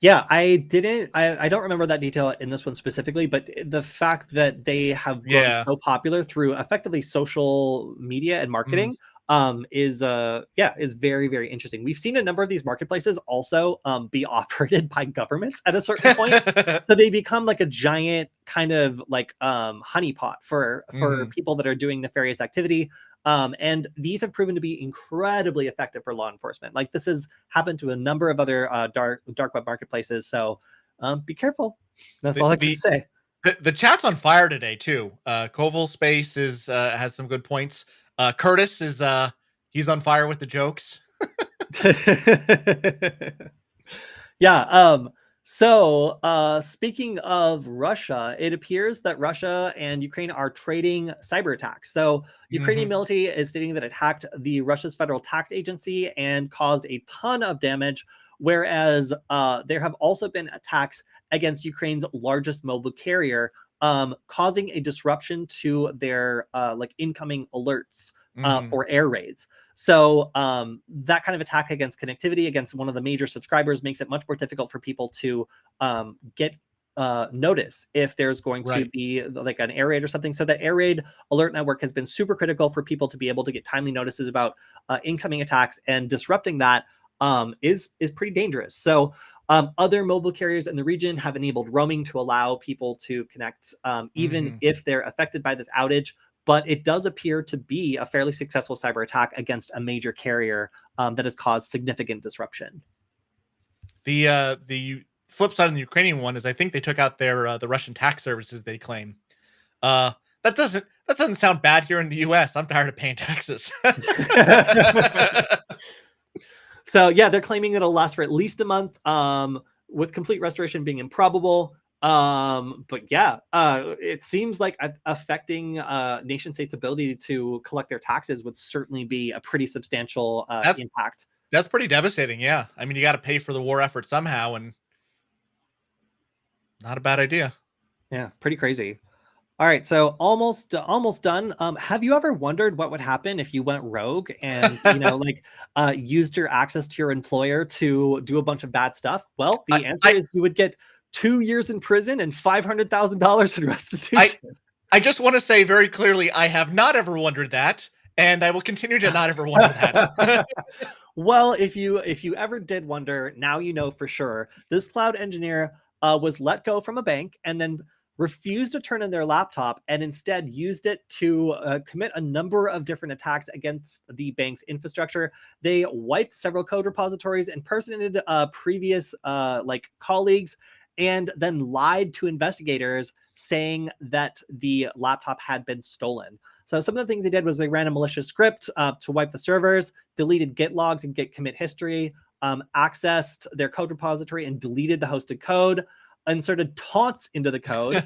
Yeah, I don't remember that detail in this one specifically, but the fact that they have grown so popular through effectively social media and marketing is very, very interesting. We've seen a number of these marketplaces also be operated by governments at a certain point. So they become like a giant kind of like honeypot for people that are doing nefarious activity. And these have proven to be incredibly effective for law enforcement. Like this has happened to a number of other dark web marketplaces. So be careful. That's all I can say. The chat's on fire today too. Koval Space has some good points. Curtis is he's on fire with the jokes. Yeah. So speaking of Russia, it appears that Russia and Ukraine are trading cyber attacks. So Ukrainian military is stating that it hacked the Russia's federal tax agency and caused a ton of damage, whereas there have also been attacks against Ukraine's largest mobile carrier, causing a disruption to their like incoming alerts for air raids. So that kind of attack against connectivity against one of the major subscribers makes it much more difficult for people to get notice if there's going to Right. be like an air raid or something. So that air raid alert network has been super critical for people to be able to get timely notices about incoming attacks, and disrupting that is pretty dangerous. So other mobile carriers in the region have enabled roaming to allow people to connect, even if they're affected by this outage. But it does appear to be a fairly successful cyber attack against a major carrier that has caused significant disruption. The flip side of the Ukrainian one is I think they took out their the Russian tax services, they claim. Uh, that doesn't sound bad here in the US. I'm tired of paying taxes. So yeah, they're claiming it'll last for at least a month, with complete restoration being improbable. But yeah, it seems like affecting nation states' ability to collect their taxes would certainly be a pretty substantial impact. That's pretty devastating. Yeah, I mean, you got to pay for the war effort somehow, and not a bad idea. Yeah, pretty crazy. All right, so almost done. Have you ever wondered what would happen if you went rogue and like used your access to your employer to do a bunch of bad stuff? Well, the answer is you would get 2 years in prison and $500,000 in restitution. I just want to say very clearly, I have not ever wondered that, and I will continue to not ever wonder that. Well, if you ever did wonder, now you know for sure. This cloud engineer was let go from a bank and then refused to turn in their laptop, and instead used it to commit a number of different attacks against the bank's infrastructure. They wiped several code repositories, impersonated previous colleagues, and then lied to investigators saying that the laptop had been stolen. So some of the things they did was they ran a malicious script to wipe the servers, deleted Git logs and Git commit history, accessed their code repository and deleted the hosted code, inserted taunts into the code,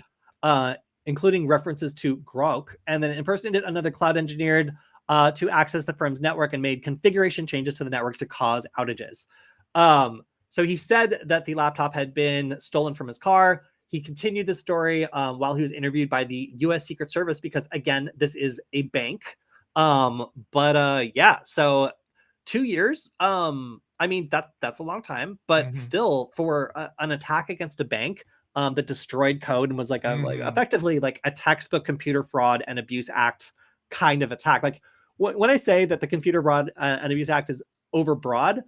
including references to Grok, and then impersonated another cloud engineer to access the firm's network and made configuration changes to the network to cause outages. So he said that the laptop had been stolen from his car. He continued the story while he was interviewed by the U.S. Secret Service because, again, this is a bank. Yeah, so 2 years. I mean, that's a long time, but still, for an attack against a bank that destroyed code and was like effectively like a textbook computer fraud and abuse act kind of attack. Like when I say that the Computer Fraud and Abuse Act is overbroad,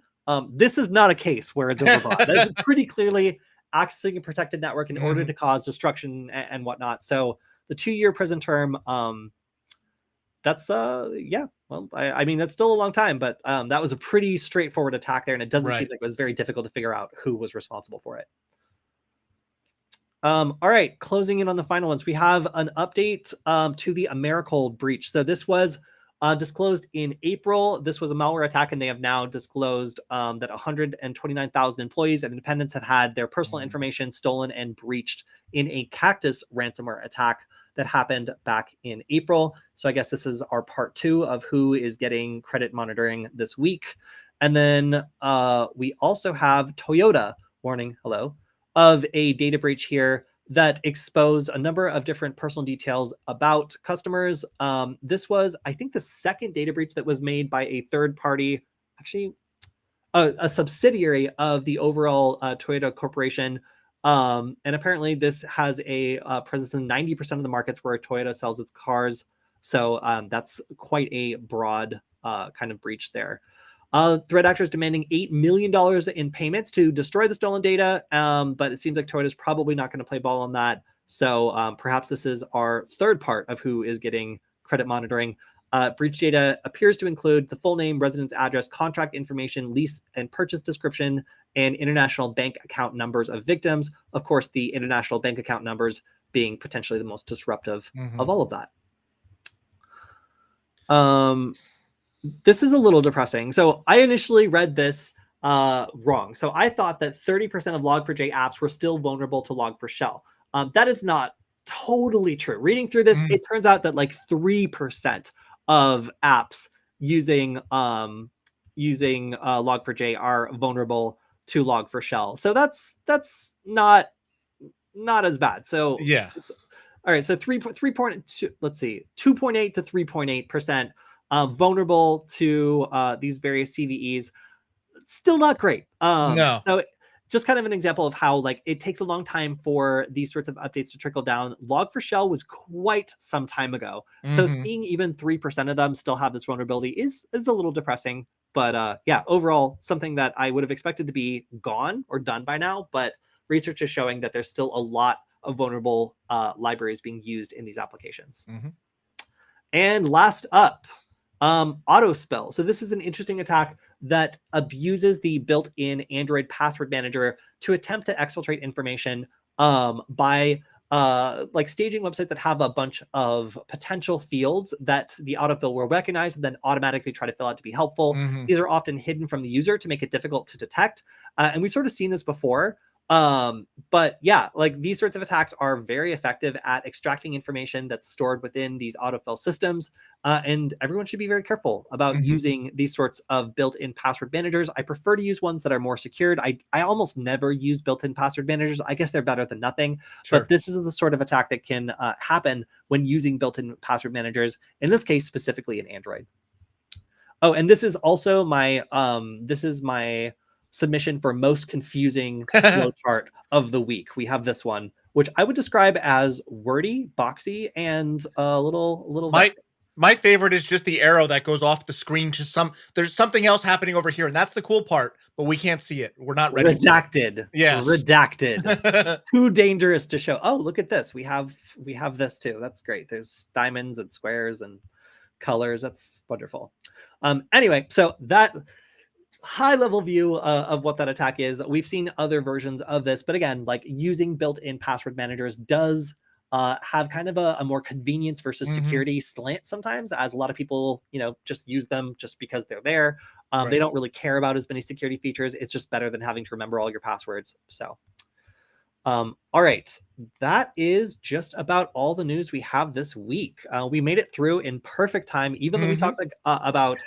this is not a case where it's overbroad. That's pretty clearly accessing a protected network in order to cause destruction and whatnot. So the 2-year prison term, that's yeah. Well, I mean, that's still a long time, but that was a pretty straightforward attack there, and it doesn't seem like it was very difficult to figure out who was responsible for it. All right, closing in on the final ones, we have an update to the Americold breach. So this was disclosed in April. This was a malware attack, and they have now disclosed that 129,000 employees and independents have had their personal information stolen and breached in a Cactus ransomware attack that happened back in April. So I guess this is our part 2 of who is getting credit monitoring this week. And then we also have Toyota warning, hello, of a data breach here that exposed a number of different personal details about customers. This was, I think, the second data breach that was made by a third party, actually a subsidiary of the overall Toyota Corporation. And apparently this has a presence in 90% of the markets where Toyota sells its cars. So that's quite a broad kind of breach there. Threat actors demanding $8 million in payments to destroy the stolen data, but it seems like Toyota's probably not going to play ball on that. So perhaps this is our third part of who is getting credit monitoring. Breach data appears to include the full name, residence address, contract information, lease and purchase description, and international bank account numbers of victims. Of course, the international bank account numbers being potentially the most disruptive of all of that. This is a little depressing. So I initially read this wrong. So I thought that 30% of Log4j apps were still vulnerable to Log4Shell. That is not totally true. Reading through this, it turns out that like 3% of apps using Log4j are vulnerable to Log4Shell. So that's not as bad. So yeah. All right. So 3.2, let's see, 2.8 to 3.8%. vulnerable to these various CVEs. Still not great. No. So just kind of an example of how like it takes a long time for these sorts of updates to trickle down. Log4Shell was quite some time ago. So Mm-hmm. seeing even 3% of them still have this vulnerability is a little depressing. But yeah, overall, something that I would have expected to be gone or done by now. But research is showing that there's still a lot of vulnerable libraries being used in these applications. Mm-hmm. And last up, autospell. So this is an interesting attack that abuses the built-in Android password manager to attempt to exfiltrate information by like staging websites that have a bunch of potential fields that the autofill will recognize and then automatically try to fill out to be helpful. Mm-hmm. These are often hidden from the user to make it difficult to detect. And we've sort of seen this before. But yeah, like these sorts of attacks are very effective at extracting information that's stored within these autofill systems. And everyone should be very careful about Mm-hmm. using these sorts of built-in password managers. I prefer to use ones that are more secured. I almost never use built-in password managers. I guess they're better than nothing. Sure. But this is the sort of attack that can happen when using built-in password managers, in this case, specifically in Android. Oh, and this is also my submission for most confusing flowchart of the week. We have this one, which I would describe as wordy, boxy, and a little vexing. My favorite is just the arrow that goes off the screen to there's something else happening over here, and that's the cool part, but we can't see it. We're not ready. Redacted. Yes. Redacted. Too dangerous to show. Oh, look at this. We have this too. That's great. There's diamonds and squares and colors. That's wonderful. Anyway, so that high level view of what that attack is. We've seen other versions of this, but again, like using built-in password managers does have kind of a more convenience versus Mm-hmm. security slant sometimes, as a lot of people, just use them just because they're there. Right. They don't really care about as many security features. It's just better than having to remember all your passwords. So all right, that is just about all the news we have this week. We made it through in perfect time, even though we talked like, about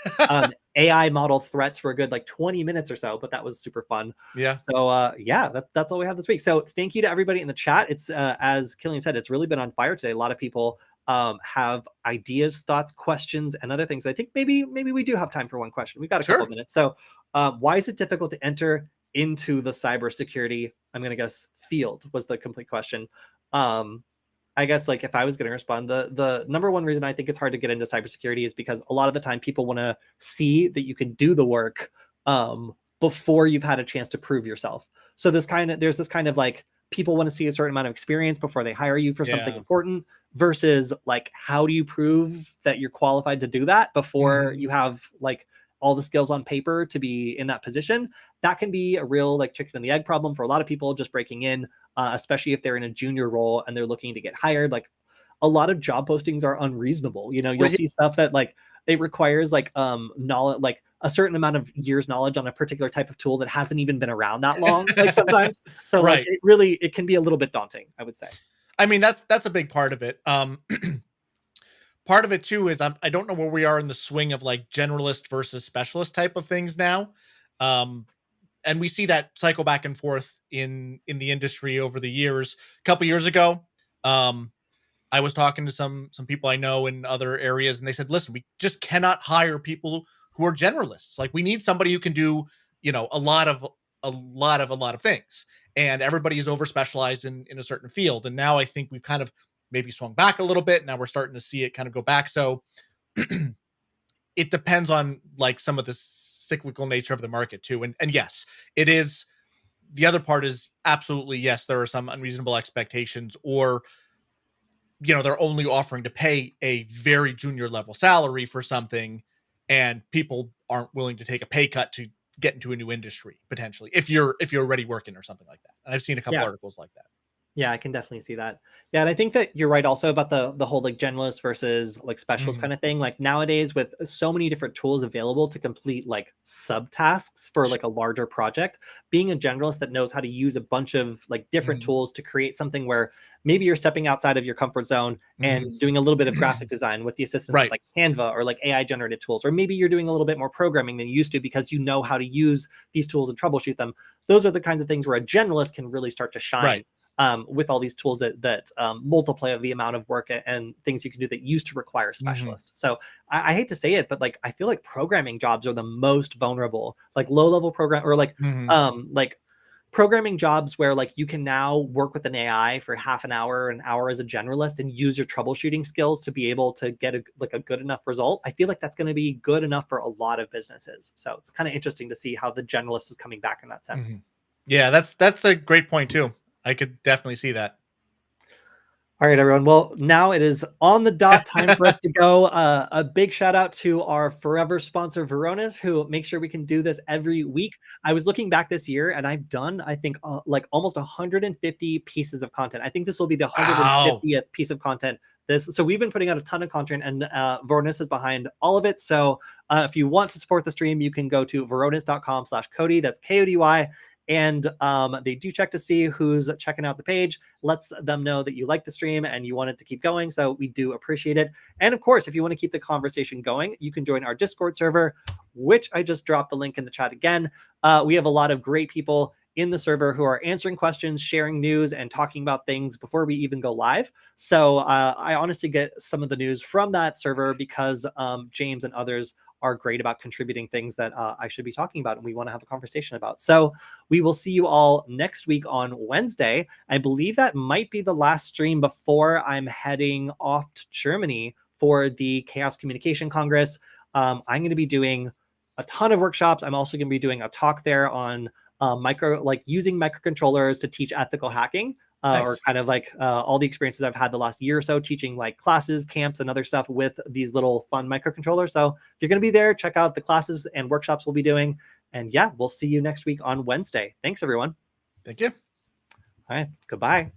AI model threats for a good like 20 minutes or so, but that was super fun. Yeah. So yeah, that's all we have this week. So thank you to everybody in the chat. It's as Kilian said, it's really been on fire today. A lot of people have ideas, thoughts, questions, and other things. I think maybe we do have time for one question. We've got a couple of minutes. So why is it difficult to enter into the cybersecurity, I'm going to guess, field was the complete question. I guess like if I was going to respond, the number one reason I think it's hard to get into cybersecurity is because a lot of the time people want to see that you can do the work before you've had a chance to prove yourself. So there's this kind of like people want to see a certain amount of experience before they hire you for something important versus like, how do you prove that you're qualified to do that before you have like all the skills on paper to be in that position? That can be a real like chicken and the egg problem for a lot of people just breaking in, especially if they're in a junior role and they're looking to get hired. Like a lot of job postings are unreasonable. You'll see stuff that like it requires like knowledge, like a certain amount of years knowledge on a particular type of tool that hasn't even been around that long, like sometimes. So like it can be a little bit daunting, I would say. I mean, that's a big part of it. Part of it too is I don't know where we are in the swing of like generalist versus specialist type of things now. And we see that cycle back and forth in the industry over the years. A couple years ago, I was talking to some people I know in other areas, and they said, listen, we just cannot hire people who are generalists. Like we need somebody who can do, a lot of things. And everybody is over specialized in a certain field. And now I think we've kind of maybe swung back a little bit. Now we're starting to see it kind of go back. So it depends on like some of the cyclical nature of the market too. And yes, it is. The other part is absolutely, yes, there are some unreasonable expectations, or, they're only offering to pay a very junior level salary for something, and people aren't willing to take a pay cut to get into a new industry potentially if you're already working or something like that. And I've seen a couple articles like that. Yeah, I can definitely see that. Yeah, and I think that you're right also about the whole like generalist versus like specialist kind of thing. Like nowadays with so many different tools available to complete like subtasks for like a larger project, being a generalist that knows how to use a bunch of like different tools to create something where maybe you're stepping outside of your comfort zone and doing a little bit of graphic design with the assistance of like Canva or like AI generated tools, or maybe you're doing a little bit more programming than you used to because you know how to use these tools and troubleshoot them. Those are the kinds of things where a generalist can really start to shine. with all these tools that multiply the amount of work and things you can do that used to require a specialist. So I hate to say it, but like I feel like programming jobs are the most vulnerable, like low level program or like programming jobs where like you can now work with an AI for half an hour as a generalist and use your troubleshooting skills to be able to get a good enough result. I feel like that's going to be good enough for a lot of businesses. So it's kind of interesting to see how the generalist is coming back in that sense. Yeah, that's a great point too. I could definitely see that. All right, everyone. Well, now it is on the dot time for us to go. A big shout out to our forever sponsor, Varonis, who makes sure we can do this every week. I was looking back this year and I've done, I think, like almost 150 pieces of content. I think this will be the 150th piece of content. So we've been putting out a ton of content and Varonis is behind all of it. So if you want to support the stream, you can go to varonis.com/Kody. That's Kody. And they do check to see who's checking out the page, lets them know that you like the stream and you want it to keep going. So we do appreciate it. And of course, if you want to keep the conversation going, you can join our Discord server, which I just dropped the link in the chat again. We have a lot of great people in the server who are answering questions, sharing news, and talking about things before we even go live. So I honestly get some of the news from that server because James and others are great about contributing things that I should be talking about and we want to have a conversation about. So we will see you all next week on Wednesday. I believe that might be the last stream before I'm heading off to Germany for the Chaos Communication Congress. I'm going to be doing a ton of workshops. I'm also going to be doing a talk there on using microcontrollers to teach ethical hacking. Or kind of like all the experiences I've had the last year or so teaching like classes, camps, and other stuff with these little fun microcontrollers. So if you're going to be there, check out the classes and workshops we'll be doing. And yeah, we'll see you next week on Wednesday. Thanks, everyone. Thank you. All right. Goodbye.